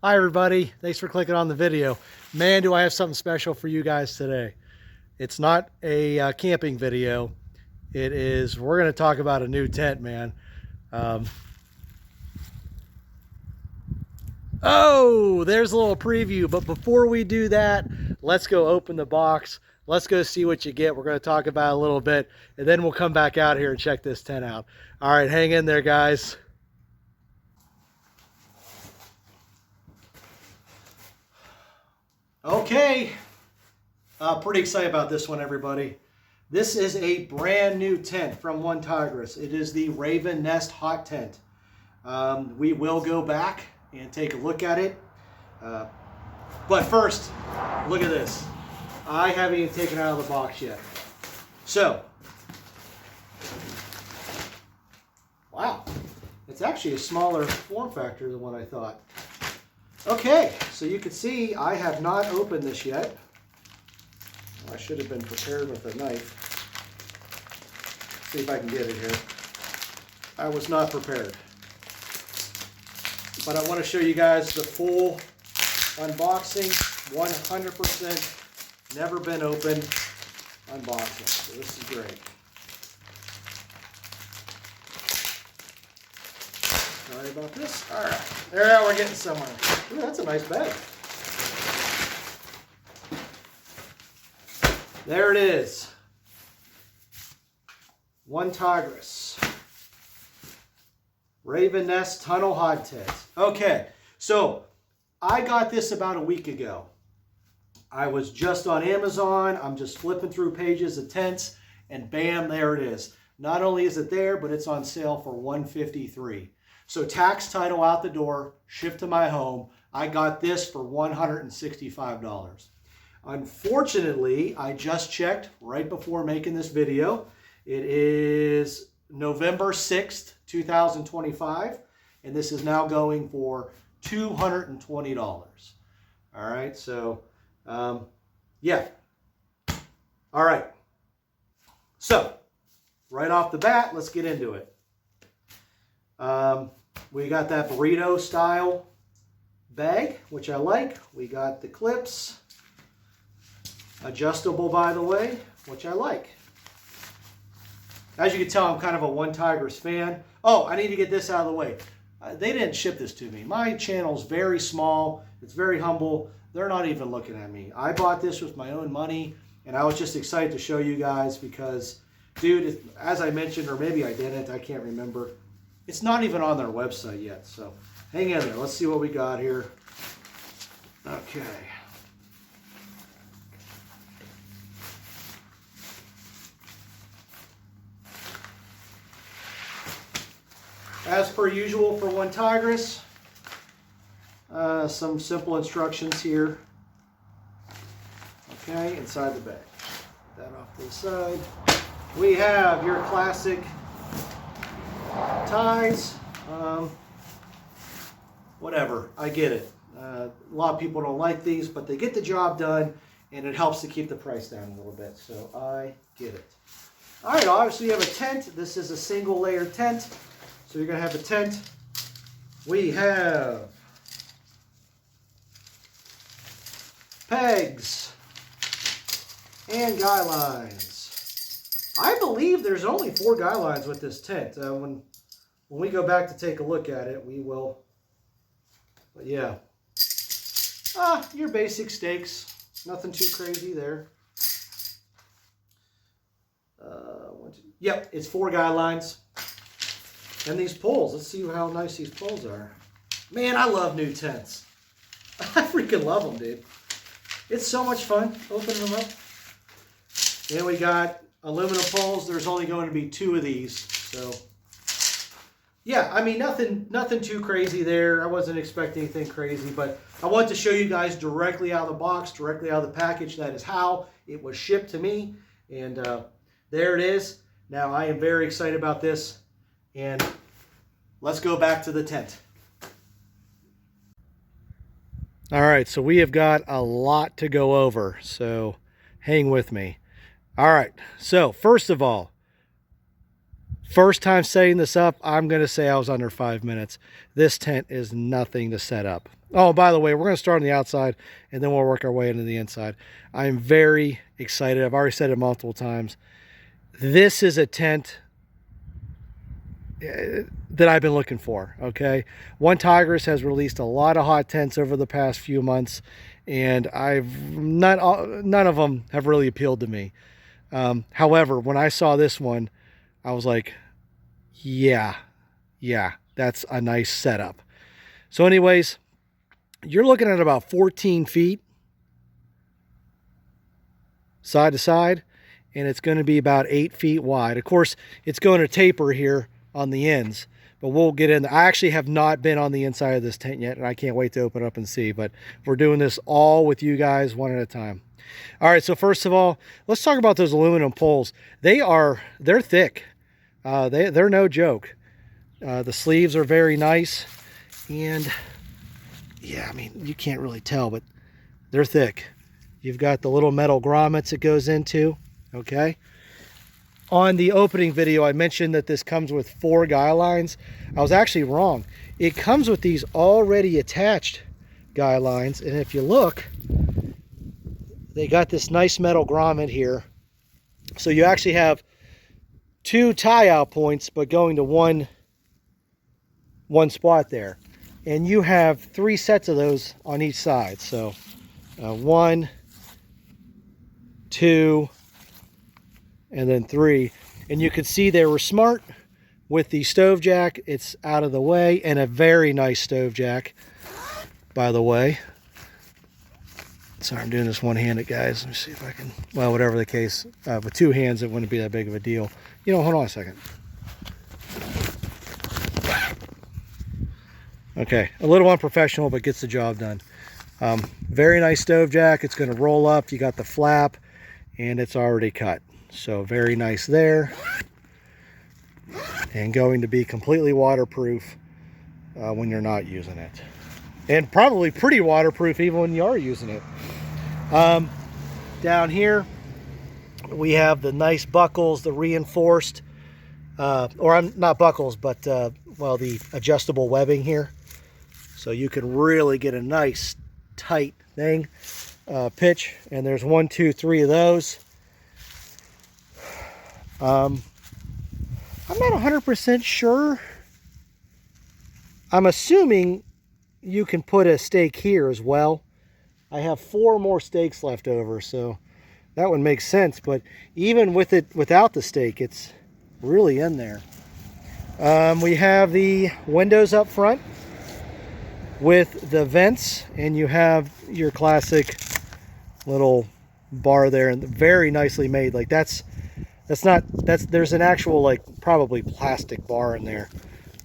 Hi everybody, thanks for clicking on the video. Man, do I have something special for you guys today. It's not a camping video. We're going to talk about a new tent, man. Um, oh, there's a little preview, but before we do that, let's go open the box. Let's go see what you get. We're going to talk about it a little bit, and then we'll come back out here and check this tent out. All right, hang in there, guys. Okay, pretty excited about this one, everybody. This is a brand new tent from Onetigris. It is the Raven Nest Hot Tent. We will go back and take a look at it. But first, look at this. I haven't even taken it out of the box yet. So, wow, it's actually a smaller form factor than what I thought. Okay, so you can see I have not opened this yet. I should have been prepared with a knife. See if I can get it here. I was not prepared. But I want to show you guys the full unboxing, 100% never been opened unboxing. So this is great. Sorry about this. All right, there we're getting somewhere. Ooh, that's a nice bag. There it is. Onetigris Raven Nest Tunnel Hot Tent. Okay, so I got this about a week ago. I was just on Amazon. I'm just flipping through pages of tents, and bam, there it is. Not only is it there, but it's on sale for $153. So tax, title out the door, shipped to my home. I got this for $165. Unfortunately, I just checked right before making this video. It is November 6th, 2025, and this is now going for $220. All right, so yeah. All right, so right off the bat, let's get into it. We got that burrito style bag, which I like. We got the clips, adjustable by the way, which I like. As you can tell, I'm kind of a Onetigris fan. Oh, I need to get this out of the way. They didn't ship this to me. My channel's very small. It's very humble. They're not even looking at me. I bought this with my own money, and I was just excited to show you guys because, dude, as I mentioned, or maybe I didn't, I can't remember. It's not even on their website yet, so hang in there. Let's see what we got here. Okay. As per usual for Onetigris, some simple instructions here. Okay, inside the bag. Put that off to the side. We have your classic ties. Whatever, I get it. A lot of people don't like these, but they get the job done, and it helps to keep the price down a little bit, so I get it. All right, obviously you have a tent. This is a single layer tent, so you're going to have a tent. We have pegs and guy lines. I believe there's only 4 guy lines with this tent. When we go back to take a look at it, we will. But yeah. Your basic stakes. Nothing too crazy there. Yep, it's 4 guy lines. And these poles. Let's see how nice these poles are. Man, I love new tents. I freaking love them, dude. It's so much fun opening them up. Then we got aluminum poles. There's only going to be 2 of these. So, yeah, I mean, nothing too crazy there. I wasn't expecting anything crazy, but I want to show you guys directly out of the box, directly out of the package. That is how it was shipped to me. And there it is. Now, I am very excited about this. And let's go back to the tent. All right, so we have got a lot to go over, so hang with me. All right, so first of all, First time setting this up, I'm going to say I was under 5 minutes. This tent is nothing to set up. Oh, by the way, we're going to start on the outside and then we'll work our way into the inside. I'm very excited. I've already said it multiple times. This is a tent that I've been looking for, okay? Onetigris has released a lot of hot tents over the past few months, and none of them have really appealed to me. However, when I saw this one, I was like, yeah, that's a nice setup. So anyways, you're looking at about 14 feet side to side, and it's going to be about 8 feet wide. Of course, it's going to taper here on the ends, but we'll get in there. I actually have not been on the inside of this tent yet, and I can't wait to open it up and see, but we're doing this all with you guys one at a time. All right, so first of all, let's talk about those aluminum poles. They're thick. They're no joke. The sleeves are very nice, and yeah, I mean, you can't really tell, but they're thick. You've got the little metal grommets it goes into, okay? On the opening video, I mentioned that this comes with 4 guy lines. I was actually wrong. It comes with these already attached guy lines, and if you look, they got this nice metal grommet here. So you actually have 2 tie-out points, but going to one spot there. And you have 3 sets of those on each side. So 1, 2, and then 3. And you could see they were smart with the stove jack. It's out of the way, and a very nice stove jack, by the way. Sorry, I'm doing this one-handed, guys. Let me see if I can, well, whatever the case, with 2 hands it wouldn't be that big of a deal. You know, hold on a second. Okay, a little unprofessional, but gets the job done. Very nice stove jack. It's going to roll up. You got the flap, and it's already cut. So very nice there, and going to be completely waterproof when you're not using it, and probably pretty waterproof even when you are using it. Down here we have the nice buckles, the reinforced, or not buckles, but well, the adjustable webbing here, so you can really get a nice tight thing, pitch. And there's 1, 2, 3 of those. I'm not 100% sure. I'm assuming you can put a stake here as well. I have 4 more stakes left over, so that would make sense. But even with it, without the stake, it's really in there. We have the windows up front with the vents, and you have your classic little bar there, and very nicely made. Like there's an actual, like, probably plastic bar in there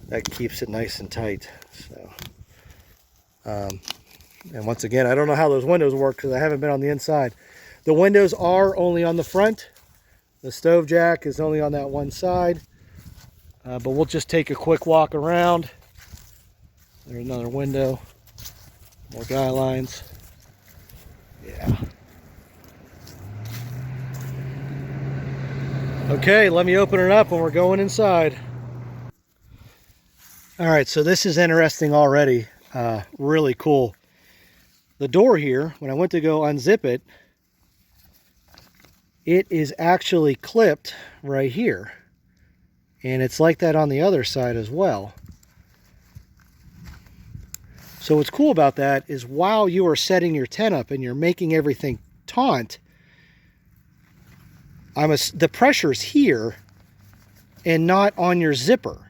that keeps it nice and tight. So and once again, I don't know how those windows work because I haven't been on the inside. The windows are only on the front. The stove jack is only on that one side, but we'll just take a quick walk around. There's another window, more guy lines. Yeah. Okay, let me open it up and we're going inside. All right, so this is interesting already. Really cool. The door here, when I went to go unzip it, it is actually clipped right here. And it's like that on the other side as well. So what's cool about that is while you are setting your tent up and you're making everything taut, the pressure's here and not on your zipper.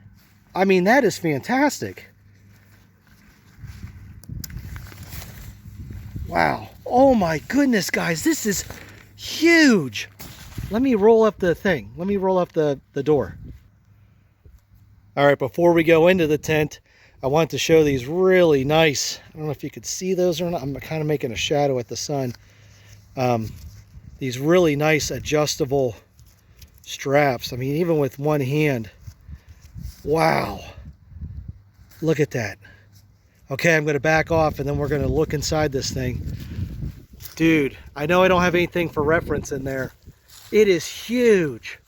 I mean, that is fantastic. Wow. Oh my goodness, guys, this is huge. Let me roll up the thing. Let me roll up the door. All right, before we go into the tent, I want to show these really nice, I don't know if you could see those or not. I'm kind of making a shadow at the sun. These really nice adjustable straps. I mean, even with one hand. Wow. Look at that. Okay, I'm going to back off and then we're going to look inside this thing. Dude, I know I don't have anything for reference in there. It is huge.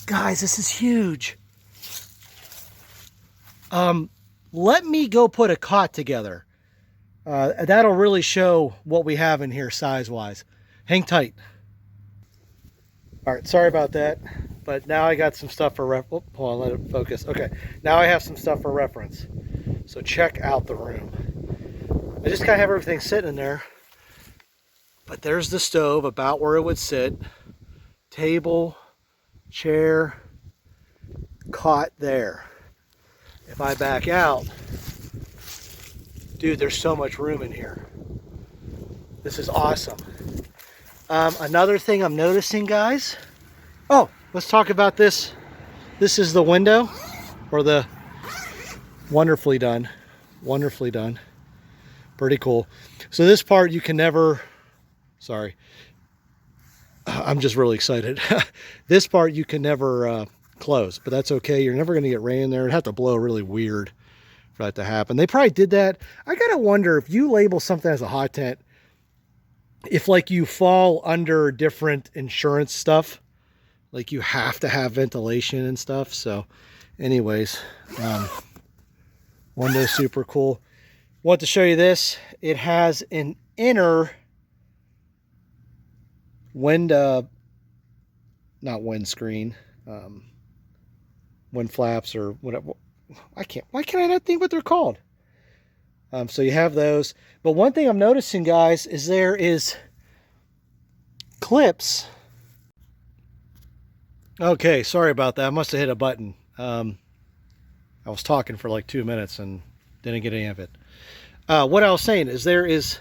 Guys, this is huge. Let me go put a cot together. That'll really show what we have in here size-wise. Hang tight. All right, sorry about that, but now I got some stuff for hold on, let it focus. Okay, now I have some stuff for reference. So check out the room. I just kind of have everything sitting in there, but there's the stove about where it would sit. Table, chair, cot there. If I back out, dude, there's so much room in here. This is awesome. Another thing I'm noticing, guys. Oh, let's talk about this. This is the window, or the wonderfully done. Wonderfully done. Pretty cool. So this part you can never, sorry. I'm just really excited. This part you can never close, but that's okay. You're never going to get rain in there. It'd have to blow really weird for that to happen. They probably did that. I got to wonder if you label something as a hot tent, if like you fall under different insurance stuff, like you have to have ventilation and stuff. So anyways, window's super cool. Want to show you this. It has an inner not windscreen, wind flaps or whatever. Why can I not think what they're called? So you have those. But one thing I'm noticing, guys, is there is clips. Okay, sorry about that. I must have hit a button. I was talking for like 2 minutes and didn't get any of it. What I was saying is there is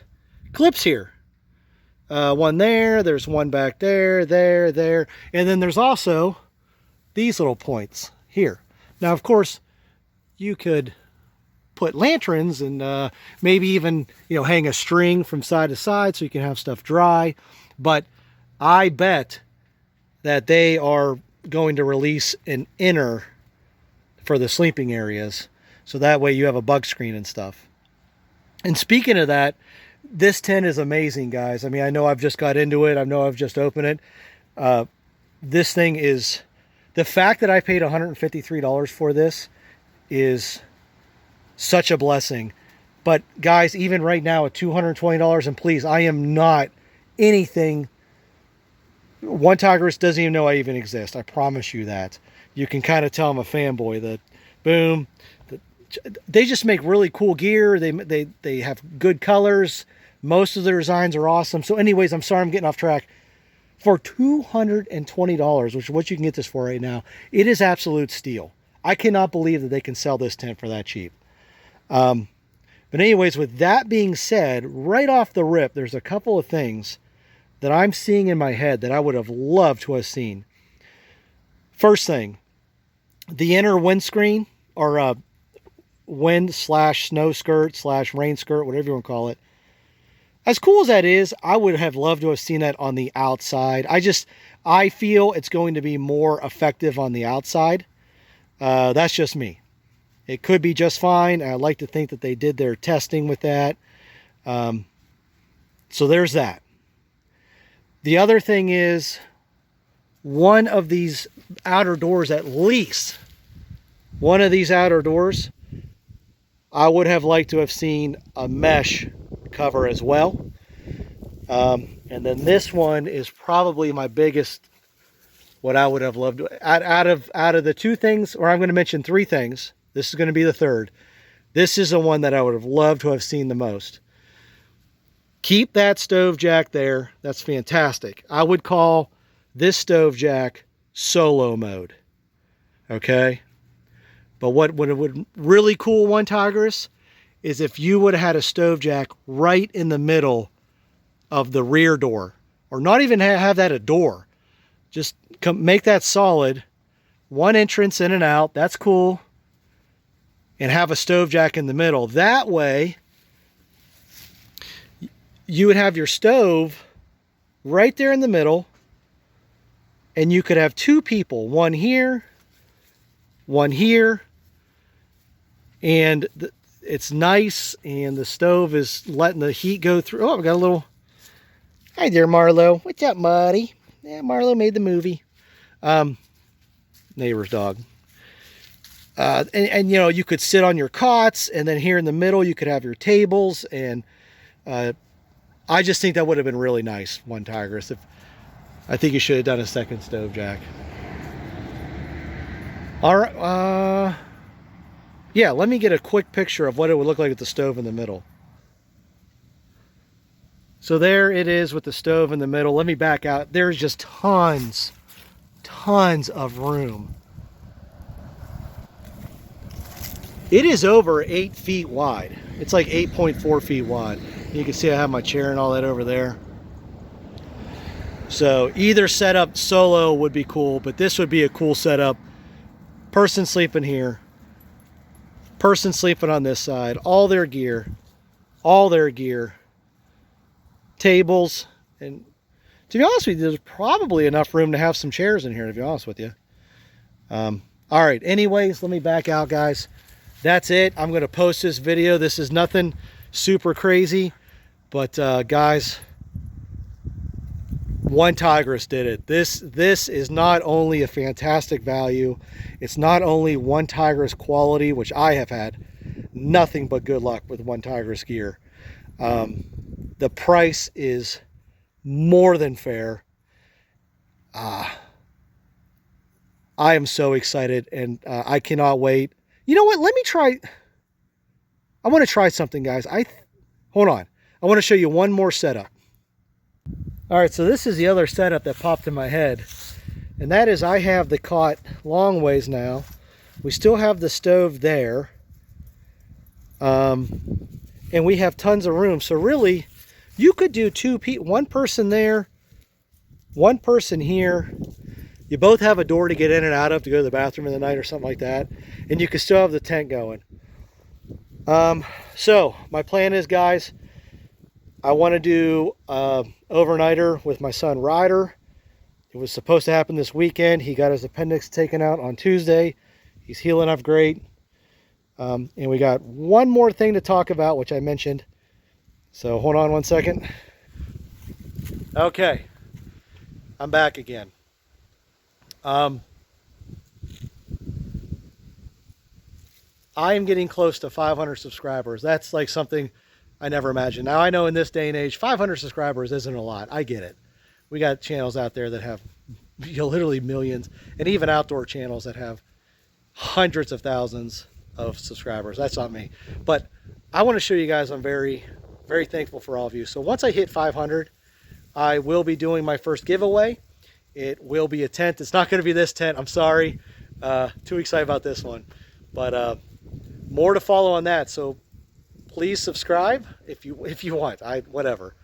clips here. One there, there's one back there, there. And then there's also these little points here. Now, of course, you could put lanterns and maybe even, hang a string from side to side so you can have stuff dry. But I bet that they are going to release an inner for the sleeping areas. So that way you have a bug screen and stuff. And speaking of that, this tent is amazing, guys. I mean, I know I've just got into it. I know I've just opened it. This thing is, the fact that I paid $153 for this is such a blessing. But guys, even right now at $220, and please, I am not anything. Onetigris doesn't even know I even exist. I promise you that. You can kind of tell I'm a fanboy. That boom. They just make really cool gear. They have good colors. Most of their designs are awesome. So anyways, I'm sorry I'm getting off track. For $220, which is what you can get this for right now, it is absolute steal. I cannot believe that they can sell this tent for that cheap. But anyways, with that being said, right off the rip, there's a couple of things that I'm seeing in my head that I would have loved to have seen. First thing, the inner windscreen, or wind/snow skirt/rain skirt, whatever you want to call it. As cool as that is, I would have loved to have seen that on the outside. I feel it's going to be more effective on the outside. That's just me. It could be just fine. I like to think that they did their testing with that. So there's that. The other thing is, one of these outer doors, at least one of these outer doors, I would have liked to have seen a mesh cover as well. And then this one is probably my biggest, what I would have loved. Out of the two things, or I'm going to mention three things, this is going to be the third. This is the one that I would have loved to have seen the most. Keep that stove jack there. That's fantastic. I would call this stove jack solo mode. Okay? But what would really cool Onetigris is if you would have had a stove jack right in the middle of the rear door, or not even have that a door. Just make that solid, one entrance in and out. That's cool. And have a stove jack in the middle. That way, you would have your stove right there in the middle, and you could have two people, one here, and it's nice, and the stove is letting the heat go through. Oh, we got a little, hi there, Marlo. What's up, Marty? Yeah, Marlo made the movie. neighbor's dog. And you know, you could sit on your cots, and then here in the middle you could have your tables, and I just think that would have been really nice, Onetigris. I think you should have done a second stove, Jack. All right, yeah, let me get a quick picture of what it would look like with the stove in the middle. So there it is with the stove in the middle. Let me back out. There's just tons of room. It is over 8 feet wide. It's like 8.4 feet wide. You can see I have my chair and all that over there. So either setup solo would be cool, but this would be a cool setup. Person sleeping here, person sleeping on this side, all their gear, tables, and to be honest with you, there's probably enough room to have some chairs in here, to be honest with you. All right, anyways, let me back out, guys. That's it. I'm going to post this video. This is nothing super crazy, but guys, Onetigris did it. This is not only a fantastic value, it's not only Onetigris quality, which I have had nothing but good luck with Onetigris gear. The price is more than fair. I am so excited, and I cannot wait. You know what? Let me try. I want to try something, guys. Hold on. I want to show you one more setup. All right, so this is the other setup that popped in my head, and that is I have the cot long ways now. We still have the stove there, and we have tons of room. So really, you could do one person there, one person here. You both have a door to get in and out of to go to the bathroom in the night or something like that, and you can still have the tent going. So my plan is, guys, I want to do overnighter with my son Ryder. It was supposed to happen this weekend. He got his appendix taken out on Tuesday. He's healing up great. And we got one more thing to talk about, which I mentioned. So hold on one second. Okay, I'm back again. I am getting close to 500 subscribers. That's like something I never imagined. Now, I know in this day and age, 500 subscribers isn't a lot. I get it. We got channels out there that have, you know, literally millions, and even outdoor channels that have hundreds of thousands of subscribers. That's not me. But I want to show you guys I'm very, very thankful for all of you. So once I hit 500, I will be doing my first giveaway. It will be a tent. It's not going to be this tent. I'm sorry. Too excited about this one. But more to follow on that. So please subscribe if you want. Whatever.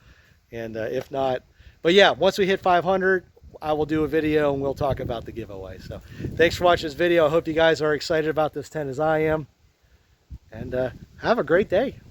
And if not, but yeah, once we hit 500, I will do a video and we'll talk about the giveaway. So thanks for watching this video. I hope you guys are excited about this tent as I am. And have a great day.